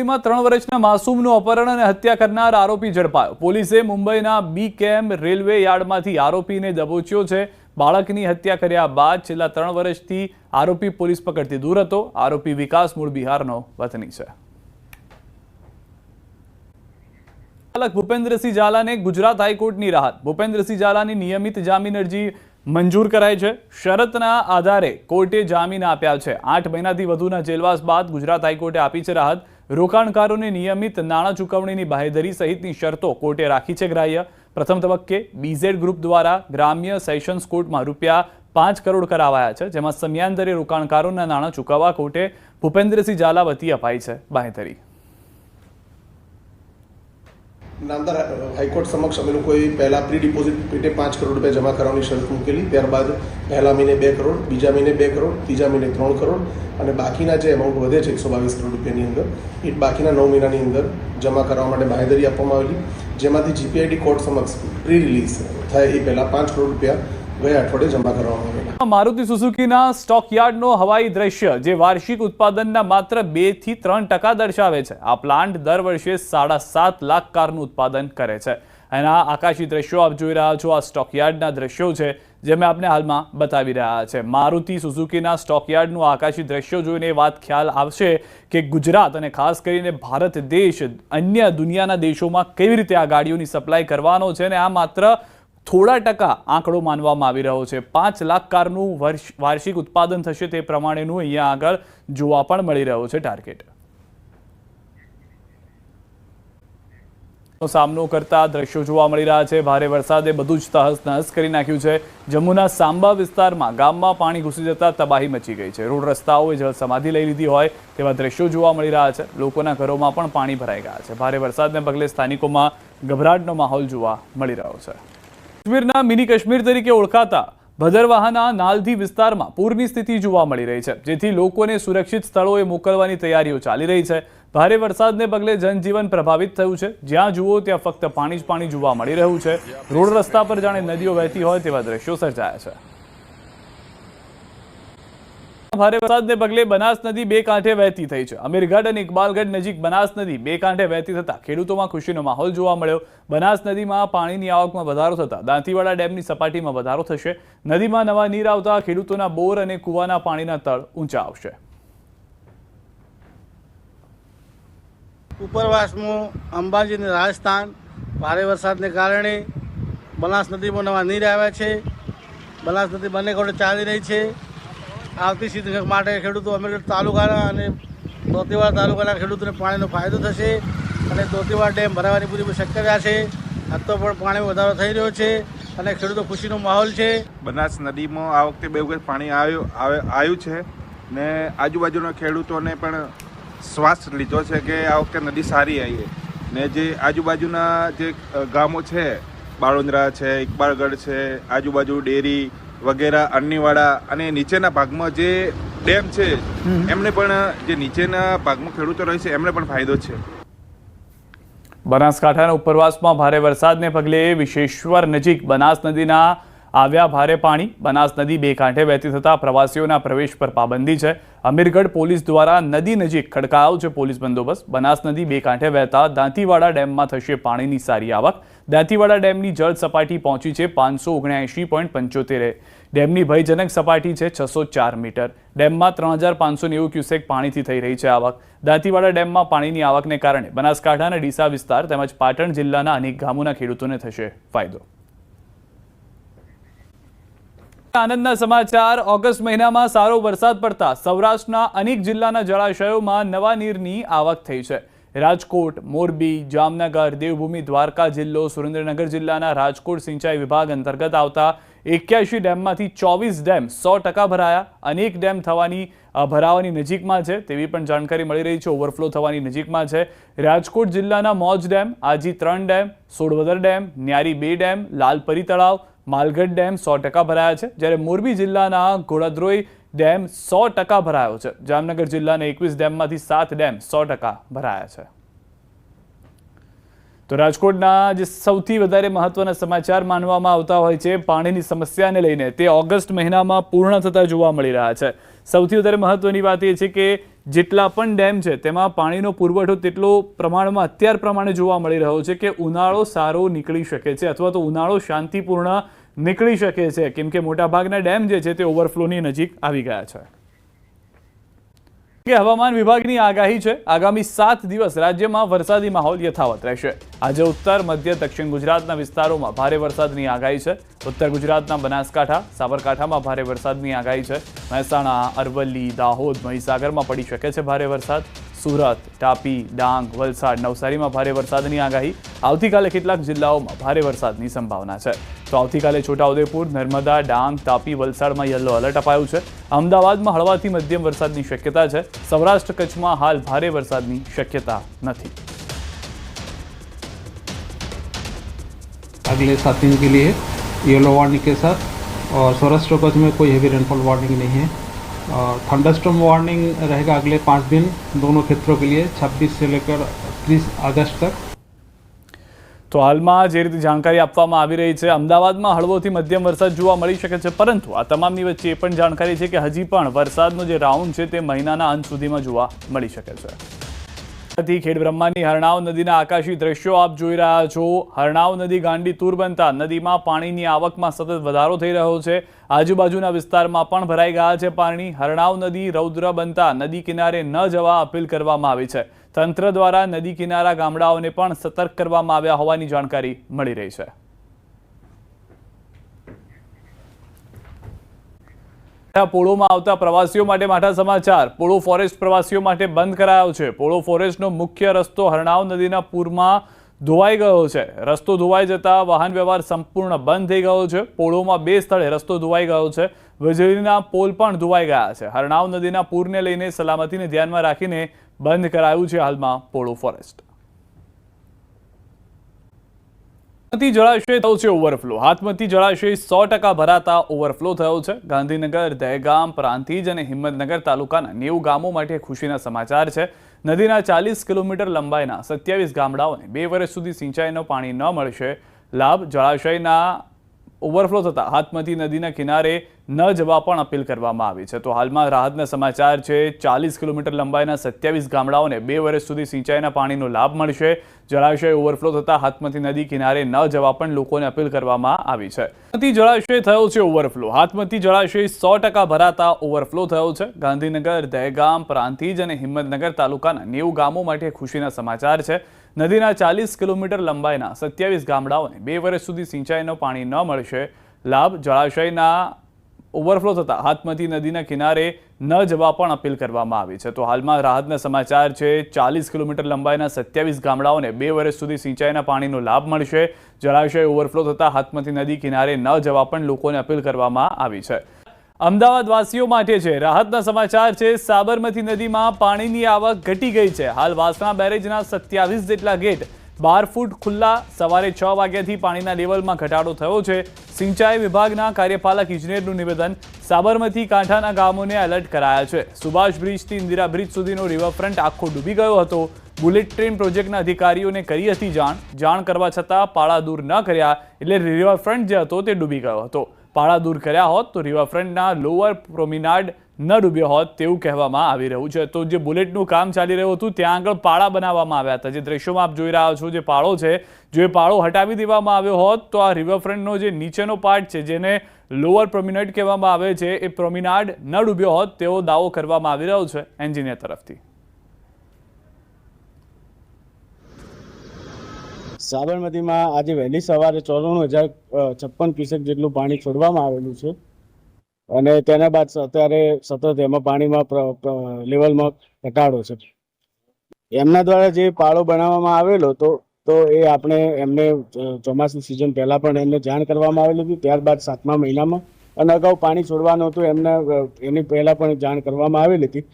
અમરેલીમાં 3 વર્ષના માસૂમનું અપહરણ અને હત્યા કરનાર આરોપી ઝડપાયો। પોલીસે મુંબઈના બી કેમ રેલવે યાર્ડમાંથી આરોપીને દબોચ્યો છે। બાળકની હત્યા કર્યા બાદ છેલ્લા 3 વર્ષથી આરોપી પોલીસ પકડથી દૂર હતો। આરોપી વિકાસ મૂળ બિહારનો વતની છે। ભૂપેન્દ્રસિંહ ઝાલાને ગુજરાત હાઈકોર્ટની રાહત। ભૂપેન્દ્રસિંહ ઝાલાની નિયમિત જામીન અરજી મંજૂર કરાઈ છે। શરતના આધારે કોર્ટે જામીન આપ્યા છે। 8 મહિનાથી વધુના જેલવાસ બાદ ગુજરાત હાઈકોર્ટે આપી છે રાહત। રોકાણકારોને નિયમિત નાણાં ચૂકવણીની બાહેધરી સહિતની શરતો કોર્ટે રાખી છે ગ્રાહ્ય। પ્રથમ તબક્કે બીઝેડ ગ્રુપ દ્વારા ગ્રામ્ય સેશન્સ કોર્ટમાં ₹5 કરોડ કરાવાયા છે, જેમાં સમયાંતરે રોકાણકારોના નાણાં ચૂકવવા કોર્ટે ભૂપેન્દ્રસિંહ ઝાલા વતી અપાઈ છે બાહેધરી। નામદાર હાઈકોર્ટ સમક્ષ અમે લોકોએ પહેલા પ્રી ડિપોઝિટ પેટે ₹5 કરોડ જમા કરવાની શરત મૂકેલી। ત્યારબાદ પહેલા મહિને ₹2 કરોડ, બીજા મહિને ₹2 કરોડ, ત્રીજા મહિને ₹3 કરોડ અને બાકીના જે એમાઉન્ટ વધે છે ₹122 કરોડની અંદર એ બાકીના 9 મહિનાની અંદર જમા કરવા માટે બાહેધરી આપવામાં આવેલી, જેમાંથી જીપીઆઈડી કોર્ટ સમક્ષ પ્રી રિલીઝ થાય એ પહેલા ₹5 કરોડ ગયા અઠવાડિયે જમા કરવામાં આવેલા। મારુતિ સુઝુકીના સ્ટોકયાર્ડનો હવાઈ દ્રશ્ય જે વાર્ષિક ઉત્પાદનના માત્ર 2 થી 3% દર્શાવે છે। આ પ્લાન્ટ દર વર્ષે 7.5 લાખ કારનું ઉત્પાદન કરે છે। એના આકાશી દ્રશ્યો આપ જોઈ રહ્યા છો। આ સ્ટોકયાર્ડના દ્રશ્યો છે જે મેં આપને હાલમાં બતાવી રહ્યા છે। મારુતિ સુઝુકીના સ્ટોકયાર્ડનું આકાશી દ્રશ્યો જોઈને એ વાત ખ્યાલ આવશે કે ગુજરાત અને ખાસ કરીને ભારત દેશ અન્ય દુનિયાના દેશોમાં કેવી રીતે આ ગાડીઓની સપ્લાય કરવાનો છે અને આ માત્ર થોડા ટકા આંકડો માનવામાં આવી રહ્યો છે। 5 લાખ કારનું વાર્ષિક ઉત્પાદન થશે તે પ્રમાણેનું અહીંયા આગળ જોવા પણ મળી રહ્યો છે ટાર્ગેટ। સામનો કરતા દ્રશ્યો જોવા મળી રહ્યા છે। ભારે વરસાદે બધું જ તહસ-નહસ કરી નાખ્યું છે। જમ્મુના સાંબા વિસ્તારમાં ગામમાં પાણી ઘૂસી જતા તબાહી મચી ગઈ છે। રોડ રસ્તાઓએ જળ સમાધિ લઈ લીધી હોય તેવા દ્રશ્યો જોવા મળી રહ્યા છે। લોકોના ઘરોમાં પણ પાણી ભરાઈ ગયા છે। ભારે વરસાદને પગલે સ્થાનિકોમાં ગભરાટનો માહોલ જોવા મળી રહ્યો છે। કાશ્મીરના મિની કાશ્મીર તરીકે ઓળખાતા ભદરવાહના નાલધી વિસ્તારમાં પૂરની સ્થિતિ જોવા મળી રહી છે, જેથી લોકોને સુરક્ષિત સ્થળોએ મોકલવાની તૈયારીઓ ચાલી રહી છે। ભારે વરસાદને પગલે જનજીવન પ્રભાવિત થયું છે। જ્યાં જુઓ ત્યાં ફક્ત પાણી જ પાણી જોવા મળી રહ્યું છે। રોડ રસ્તા પર જાણે નદીઓ વહેતી હોય તેવા દ્રશ્યો સર્જાયા છે। ભારે વરસાદને પગલે બનાસ નદી બે કાંઠે વહેતી થઈ છે। અમીરગઢ અને ઇકબાલગઢ નજીક બનાસ નદી બે કાંઠે વહેતી થતા ખેડૂતોમાં ખુશીનો માહોલ જોવા મળ્યો। બનાસ નદીમાં પાણીની આવકમાં વધારો થતા દાંતીવાડા ડેમની સપાટીમાં વધારો થશે। નદીમાં નવા નીર આવતા ખેડૂતોના બોર અને કૂવાના પાણીના તળ ઊંચા આવશે। ઉપરવાસમાં અંબાજી અને રાજસ્થાન ભારે વરસાદને કારણે બનાસ નદીમાં નવા નીર આવ્યા છે। બનાસ નદી બંને કાંઠે ચાલી રહી છે। આવતી સીઝન માટે ખેડૂતો અમીરગઢ તાલુકાના અને દોતીવાડા તાલુકાના ખેડૂતોને પાણીનો ફાયદો થશે અને દોતીવાડા ડેમ ભરાવાની પૂરી શક્યતા છે। આજ તો પણ પાણીમાં વધારો થઈ રહ્યો છે અને ખેડૂતો ખુશીનો માહોલ છે। બનાસ નદીમાં આ વખતે 2 વખત પાણી આવ્યું છે ને આજુબાજુના ખેડૂતોને પણ શ્વાસ લીધો છે કે આ વખતે નદી સારી આવી ને જે આજુબાજુના જે ગામો છે, બાળોંદરા છે, ઇકબાલગઢ છે, આજુબાજુ ડેરી વગેરે અન્નીવાડા અને નીચેના ભાગમાં જે ડેમ છે એમને પણ જે નીચેના ભાગમાં ખેડૂતો રહે છે એમને પણ ફાયદો છે। બનાસકાંઠાના ઉપરવાસમાં ભારે વરસાદને પગલે વિશેશ્વર નજીક બનાસ નદીના આવ્યા ભારે પાણી। બનાસ નદી બે કાંઠે વહેતી થતા પ્રવાસીઓના પ્રવેશ પર પાબંદી છે। અમીરગઢ પોલીસ દ્વારા નદી નજીક ખડકાયો છે પોલીસ બંદોબસ્ત। બનાસ નદી બે કાંઠે વહેતા દાંતીવાડા ડેમમાં થશે પાણીની સારી આવક। દાંતીવાડા ડેમની જળ સપાટી પહોંચી છે 579.75। ડેમની ભયજનક સપાટી છે 604 મીટર। ડેમમાં 3590 ક્યુસેક પાણીથી થઈ રહી છે આવક। દાંતીવાડા ડેમમાં પાણીની આવકને કારણે બનાસકાંઠાના ડીસા વિસ્તાર તેમજ પાટણ જિલ્લાના અનેક ગામોના ખેડૂતોને થશે ફાયદો। આનંદના સમાચાર। ઓગસ્ટ મહિનામાં સારો વરસાદ પડતા સૌરાષ્ટ્રના અનેક જિલ્લાના જળાશયોમાં નવા નીરની આવક થઈ છે। રાજકોટ, મોરબી, જામનગર, દેવભૂમિ દ્વારકા જિલ્લો, સુરેન્દ્રનગર જિલ્લાના રાજકોટ સિંચાઈ વિભાગ અંતર્ગત આવતા 81 ડેમમાંથી 24 ડેમ 100% ભરાયા। અનેક ડેમ ભરાવાની નજીકમાં છે તેવી પણ જાણકારી મળી રહી છે। ઓવરફ્લો થવાની નજીકમાં છે। રાજકોટ જિલ્લાના મોજ ડેમ, આજી 3 ડેમ, સોડવદર ડેમ, ન્યારી 2 ડેમ, લાલપરી તળાવ, માલગઢ ડેમ 100% ભરાયા છે, જ્યારે મોરબી જિલ્લાના ઘોડાદ્રોઈ ડેમ 100% ભરાયો છે। જામનગર જિલ્લાના 21 ડેમમાંથી 7 ડેમ 100% ભરાયા છે। તો રાજકોટના જે સૌથી વધારે મહત્વના સમાચાર માનવામાં આવતા હોય છે પાણીની સમસ્યાને લઈને તે ઓગસ્ટ મહિનામાં પૂર્ણ થતા જોવા મળી રહ્યા છે। સૌથી વધારે મહત્વની વાત એ છે કે જેટલા પણ ડેમ છે તેમાં પાણીનો પુરવઠો તેટલો પ્રમાણમાં અત્યાર પ્રમાણે જોવા મળી રહ્યો છે કે ઉનાળો સારો નીકળી શકે છે અથવા તો ઉનાળો શાંતિપૂર્ણ નીકળી શકે છે, કેમ કે મોટાભાગના ડેમ જે છે તે ઓવરફ્લોની નજીક આવી ગયા છે. હવામાન વિભાગની આગાહી છે, આગામી 7 દિવસ રાજ્યમાં વરસાદી માહોલ યથાવત રહેશે. આજે ઉત્તર, મધ્ય, દક્ષિણ ગુજરાતના વિસ્તારોમાં ભારે વરસાદની આગાહી છે. ઉત્તર ગુજરાતના બનાસકાંઠા, સાબરકાંઠામાં ભારે વરસાદની આગાહી છે. મહેસાણા, અરવલ્લી, દાહોદ, મહીસાગરમાં પડી શકે છે ભારે વરસાદ. સુરત, તાપી, ડાંગ, વલસાડ, નવસારીમાં ભારે વરસાદની આગાહી. આવતીકાલે કેટલાક જિલ્લાઓમાં ભારે વરસાદની સંભાવના છે. તો આવતીકાલે છોટાઉદેપુર, નર્મદા, ડાંગ, તાપી, વલસાડમાં યલો એલર્ટ અપાયું છે. અમદાવાદમાં હળવાથી મધ્યમ વરસાદની શક્યતા છે. સૌરાષ્ટ્ર કચ્છમાં હાલ ભારે વરસાદની શક્યતા નથી. अगले 7 दिन के लिए येलो वार्निंग के साथ, और सौराष्ट्र कच्छ में कोई हेवी रेनफॉल वार्निंग नहीं है. और थंडरस्टॉर्म वार्निंग रहेगा अगले 5 दिन दोनों क्षेत्रों के लिए, 26 से लेकर 30 अगस्त तक. તો હાલમાં જે રીતે જાણકારી આપવામાં આવી રહી છે, અમદાવાદમાં હળવોથી મધ્યમ વરસાદ જોવા મળી શકે છે, પરંતુ આ તમામની વચ્ચે એ પણ જાણકારી છે કે હજી પણ વરસાદનો જે રાઉન્ડ છે તે મહિનાના અંત સુધીમાં જોવા મળી શકે છે. ખેડબ્રહ્માની હરણાવ નદીના આકાશી દ્રશ્યો આપ જોઈ રહ્યા છો. હરણાવ નદી ગાંડી તૂર બનતા નદીમાં પાણીની આવકમાં સતત વધારો થઈ રહ્યો છે. આજુબાજુના વિસ્તારમાં પણ ભરાઈ ગયા છે પાણી. હરણાવ નદી રૌદ્ર બનતા નદી કિનારે ન જવા અપીલ કરવામાં આવી છે. તંત્ર દ્વારા નદી કિનારા ગામડાઓને પણ સતર્ક કરવામાં આવ્યા હોવાની જાણકારી મળી રહી છે. પોળોમાં આવતા પ્રવાસીઓ માટે માઠા સમાચાર. પોળો ફોરેસ્ટ પ્રવાસીઓ માટે બંધ કરાયો છે. પોળો ફોરેસ્ટનો મુખ્ય રસ્તો હરણાવ નદીના પૂરમાં ધોવાઈ ગયો છે. રસ્તો ધોવાઈ જતા વાહન વ્યવહાર સંપૂર્ણ બંધ થઈ ગયો છે. પોળોમાં 2 સ્થળે રસ્તો ધોવાઈ ગયો છે. વીજળીના પોલ પણ ધોવાઈ ગયા છે. હરણાવ નદીના પૂરને લઈને સલામતીને ધ્યાનમાં રાખીને બંધ કરાયું છે હાલમાં પોળો ફોરેસ્ટ. જળાશય થયો છે ઓવરફ્લો. હાથમતી જળાશય 100% ભરાતા ઓવરફ્લો થયો છે. ગાંધીનગર, દહેગામ, પ્રાંતિજ અને હિંમતનગર તાલુકાના 90 ગામો માટે ખુશીના સમાચાર છે. નદીના 40 કિલોમીટર લંબાઈના 27 ગામડાઓને 2 વર્ષ સુધી સિંચાઈનો પાણી ન મળશે લાભ. જળાશયના ઓવરફ્લો થતા હાથમતી નદીના કિનારે ન જવા પણ અપીલ કરવામાં આવી છે. તો હાલમાં રાહતના સમાચાર છે. 40 કિલોમીટર લંબાઈના 27 ગામડાઓને 2 વર્ષ સુધી સિંચાઈના પાણીનો લાભ મળશે. જળાશય ઓવરફ્લો થતા હાથમતી નદી કિનારે ન જવા પણ લોકોને અપીલ કરવામાં આવી છે. હાથમતી જળાશય થયો છે ઓવરફ્લો. હાથમતી જળાશય 100% ભરાતા ઓવરફ્લો થયો છે. ગાંધીનગર, દહેગામ, પ્રાંતિજ અને હિંમતનગર તાલુકાના 90 ગામો માટે ખુશીના સમાચાર છે. નદીના 40 કિલોમીટર લંબાઈના 27 ગામડાઓને 2 વર્ષ સુધી સિંચાઈનો પાણી ન મળશે લાભ. જળાશયના ઓવરફ્લો થતા હાથમતી નદીના કિનારે ન જવા પણ અપીલ કરવામાં આવી છે. તો હાલમાં રાહતના સમાચાર છે. 40 કિલોમીટર લંબાઈના 27 ગામડાઓને 2 વર્ષ સુધી સિંચાઈના પાણીનો લાભ મળશે. જળાશય ઓવરફ્લો થતા હાથમતી નદી કિનારે ન જવા પણ લોકોને અપીલ કરવામાં આવી છે. અમદાવાદ વાસીઓ માટે છે રાહતના સમાચાર છે. સાબરમતી નદીમાં પાણીની આવક ઘટી ગઈ છે. હાલ વાસણા બેરેજના 27 જેટલા ગેટ 12 ફૂટ ખુલ્લા. સવારે 6 વાગ્યાથી પાણીના લેવલમાં ઘટાડો થયો છે. સિંચાઈ વિભાગના કાર્યપાલક ઇજનેરનું નિવેદન. સાબરમતી કાંઠાના ગામોને એલર્ટ કરાયા છે. સુભાષ બ્રિજથી ઇન્દિરા બ્રિજ સુધીનો રિવરફ્રન્ટ આખો ડૂબી ગયો હતો. બુલેટ ટ્રેન પ્રોજેક્ટના અધિકારીઓને કરી હતી જાણ કરવા છતાં પાળા દૂર ન કર્યા, એટલે રિવરફ્રન્ટ જે હતો તે ડૂબી ગયો હતો. પાળા દૂર કર્યા હોત તો રિવરફ્રન્ટના લોઅર પ્રોમિનાડ ન ડૂબ્યો હોત તેવું કહેવામાં આવી રહ્યું છે. તો જે બુલેટનું કામ ચાલી રહ્યું હતું ત્યાં આગળ પાળા બનાવવામાં આવ્યા હતા. જે દ્રશ્યોમાં આપ જોઈ રહ્યા છો, જે પાળો છે, જો એ પાળો હટાવી દેવામાં આવ્યો હોત તો આ રિવરફ્રન્ટનો જે નીચેનો પાર્ટ છે, જેને લોઅર પ્રોમિનાડ કહેવામાં આવે છે, એ પ્રોમિનાડ ન ડૂબ્યો હોત તેવો દાવો કરવામાં આવી રહ્યો છે એન્જિનિયર તરફથી. સાબરમતીમાં આજે વહેલી સવારે 94,056 ક્યુસેક જેટલું પાણી છોડવામાં આવેલું છે અને તેના બાદ અત્યારે સતત એમાં પાણીમાં લેવલમાં ઘટાડો છે. એમના દ્વારા જે પાળો બનાવવામાં આવેલો તો એ આપણે એમને ચોમાસું સિઝન પહેલાં પણ એમને જાણ કરવામાં આવેલી હતી. ત્યારબાદ 7મા મહિનામાં અને અગાઉ પાણી છોડવાનું હતું એની પહેલાં પણ જાણ કરવામાં આવેલી હતી.